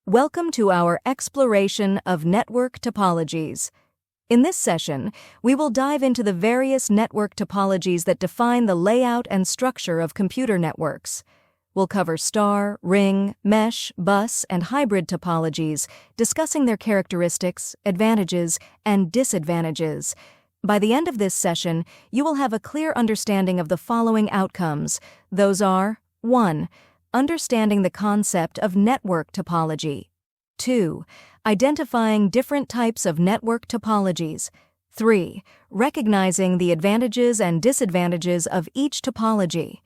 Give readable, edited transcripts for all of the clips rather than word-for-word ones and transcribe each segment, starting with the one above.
Welcome to our exploration of network topologies. In this session, we will dive into the various network topologies that define the layout and structure of computer networks. We'll cover star, ring, mesh, bus, and hybrid topologies, discussing their characteristics, advantages, and disadvantages. By the end of this session, you will have a clear understanding of the following outcomes. Those are 1. Understanding the concept of network topology. 2. Identifying different types of network topologies. 3. Recognizing the advantages and disadvantages of each topology.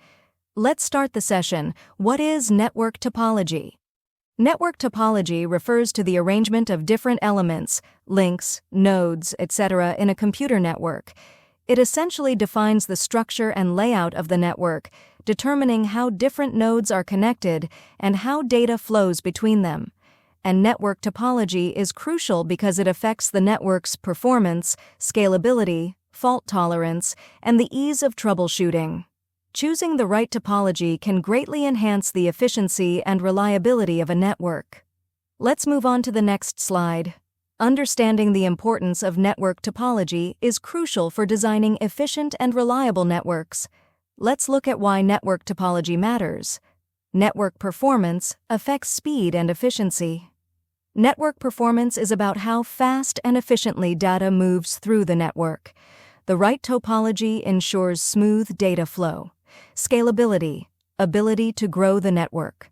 Let's start the session. What is network topology? Network topology refers to the arrangement of different elements, links, nodes, etc. in a computer network. It essentially defines the structure and layout of the network, determining how different nodes are connected and how data flows between them. And network topology is crucial because it affects the network's performance, scalability, fault tolerance, and the ease of troubleshooting. Choosing the right topology can greatly enhance the efficiency and reliability of a network. Let's move on to the next slide. Understanding the importance of network topology is crucial for designing efficient and reliable networks. Let's look at why network topology matters. Network performance affects speed and efficiency. Network performance is about how fast and efficiently data moves through the network. The right topology ensures smooth data flow. Scalability, ability to grow the network.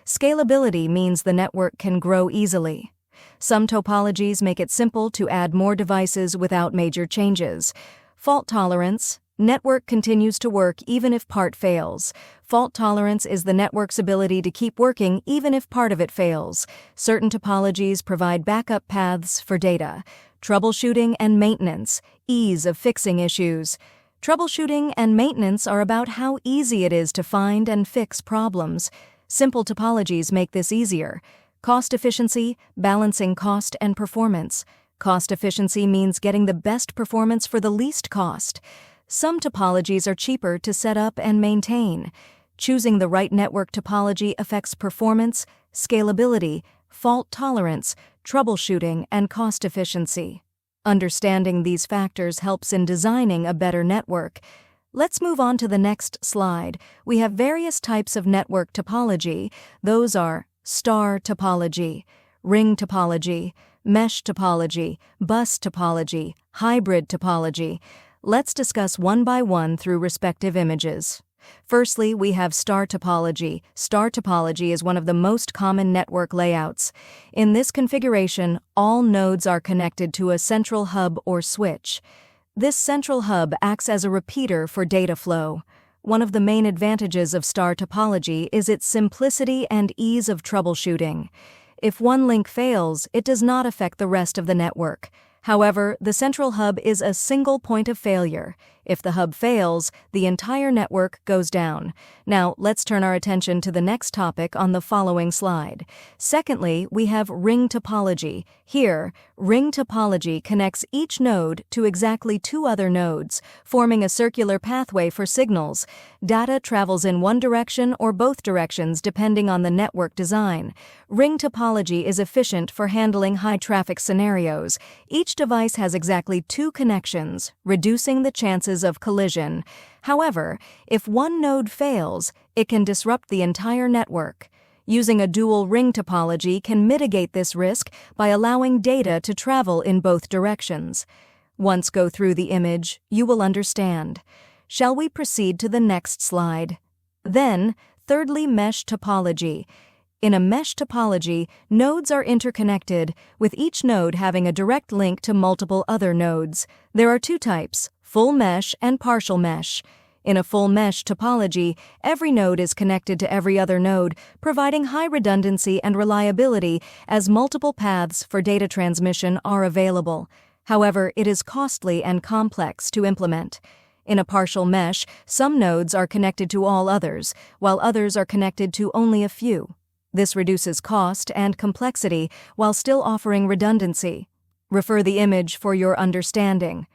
Scalability means the network can grow easily. Some topologies make it simple to add more devices without major changes. Fault tolerance. Network continues to work even if part fails. Fault tolerance is the network's ability to keep working even if part of it fails. Certain topologies provide backup paths for data. Troubleshooting and maintenance, ease of fixing issues. Troubleshooting and maintenance are about how easy it is to find and fix problems. Simple topologies make this easier. Cost efficiency, balancing cost and performance. Cost efficiency means getting the best performance for the least cost. Some topologies are cheaper to set up and maintain. Choosing the right network topology affects performance, scalability, fault tolerance, troubleshooting, and cost efficiency. Understanding these factors helps in designing a better network. Let's move on to the next slide. We have various types of network topology. Those are star topology, ring topology, mesh topology, bus topology, hybrid topology. Let's discuss one by one through respective images. Firstly, we have star topology. Star topology is one of the most common network layouts. In this configuration, all nodes are connected to a central hub or switch. This central hub acts as a repeater for data flow. One of the main advantages of star topology is its simplicity and ease of troubleshooting. If one link fails, it does not affect the rest of the network. However, the central hub is a single point of failure. If the hub fails, the entire network goes down. Now, let's turn our attention to the next topic on the following slide. Secondly, we have ring topology. Here, ring topology connects each node to exactly two other nodes, forming a circular pathway for signals. Data travels in one direction or both directions depending on the network design. Ring topology is efficient for handling high-traffic scenarios. Each device has exactly two connections, reducing the chances of collision. However, if one node fails, it can disrupt the entire network. Using a dual ring topology can mitigate this risk by allowing data to travel in both directions. Once go through the image, you will understand. Shall we proceed to the next slide? Then, thirdly, mesh topology. In a mesh topology, nodes are interconnected, with each node having a direct link to multiple other nodes. There are two types, full mesh and partial mesh. In a full mesh topology, every node is connected to every other node, providing high redundancy and reliability as multiple paths for data transmission are available. However, it is costly and complex to implement. In a partial mesh, some nodes are connected to all others, while others are connected to only a few. This reduces cost and complexity while still offering redundancy. Refer the image for your understanding.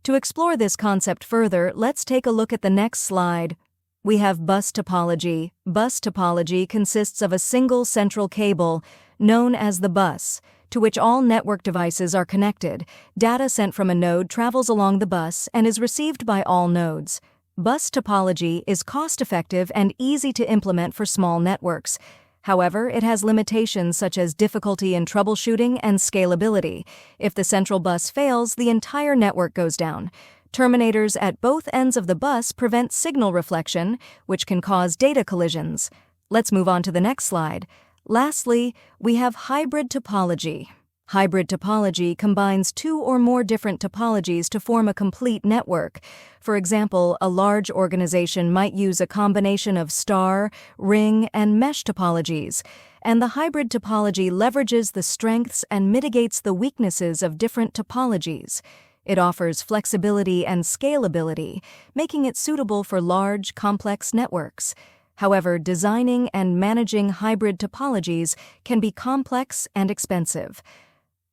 To explore this concept further, let's take a look at the next slide. We have bus topology. Bus topology consists of a single central cable. known as the bus, to which all network devices are connected. Data sent from a node travels along the bus and is received by all nodes. Bus topology is cost-effective and easy to implement for small networks. However, it has limitations such as difficulty in troubleshooting and scalability. If the central bus fails, the entire network goes down. Terminators at both ends of the bus prevent signal reflection, which can cause data collisions. Let's move on to the next slide. Lastly, we have hybrid topology. Hybrid topology combines two or more different topologies to form a complete network. For example, a large organization might use a combination of star, ring, and mesh topologies, and the hybrid topology leverages the strengths and mitigates the weaknesses of different topologies. It offers flexibility and scalability, making it suitable for large, complex networks. However, designing and managing hybrid topologies can be complex and expensive.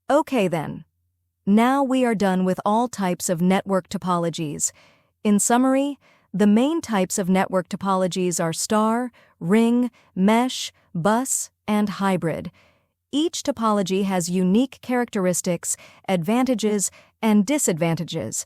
Okay then. Now we are done with all types of network topologies. In summary, the main types of network topologies are star, ring, mesh, bus, and hybrid. Each topology has unique characteristics, advantages, and disadvantages.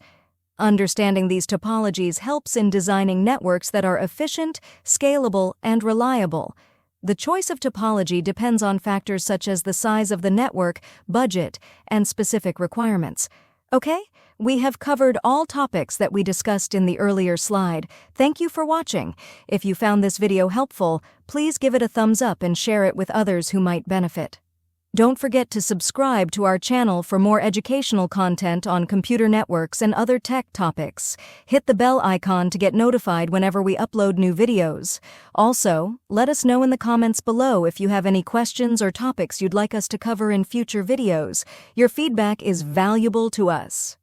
Understanding these topologies helps in designing networks that are efficient, scalable, and reliable. The choice of topology depends on factors such as the size of the network, budget, and specific requirements. Okay, we have covered all topics that we discussed in the earlier slide. Thank you for watching. If you found this video helpful, please give it a thumbs up and share it with others who might benefit. Don't forget to subscribe to our channel for more educational content on computer networks and other tech topics. Hit the bell icon to get notified whenever we upload new videos. Also, let us know in the comments below if you have any questions or topics you'd like us to cover in future videos. Your feedback is valuable to us.